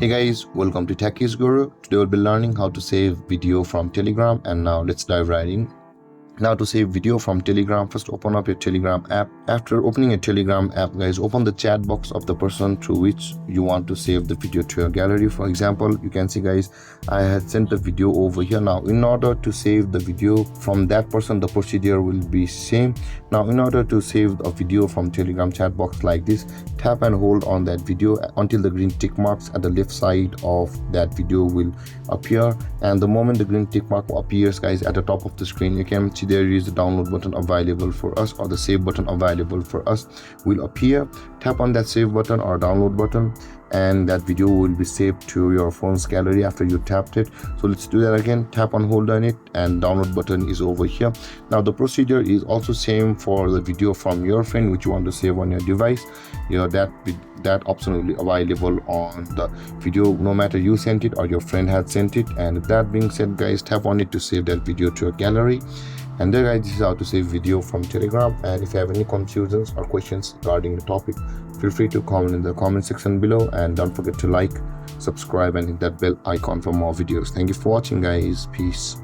Hey guys, welcome to Techies Guru. Today we'll be learning how to save video from Telegram, and now let's dive right in. Now to save video from Telegram, first open up your Telegram app. After opening a Telegram app, guys, open the chat box of the person through which you want to save the video to your gallery. For example, you can see, guys, I had sent the video over here. Now in order to save the video from that person, the procedure will be same. Now in order to save a video from Telegram chat box like this, tap and hold on that video until the green tick marks at the left side of that video will appear, and the moment the green tick mark appears, guys, at the top of the screen, you can see there is the download button available for us, or the save button available for us will appear. Tap on that save button or download button, and that video will be saved to your phone's gallery after you tapped it. So let's do that again. Tap and hold on it, and download button is over here. Now the procedure is also same for the video from your friend which you want to save on your device. That option will be available on the video no matter you sent it or your friend had sent it. And that being said, guys, tap on it to save that video to your gallery. And there, guys, this is how to save video from Telegram. And if you have any confusions or questions regarding the topic, feel free to comment in the comment section below, and don't forget to like, subscribe, and hit that bell icon for more videos. Thank you for watching, guys. Peace.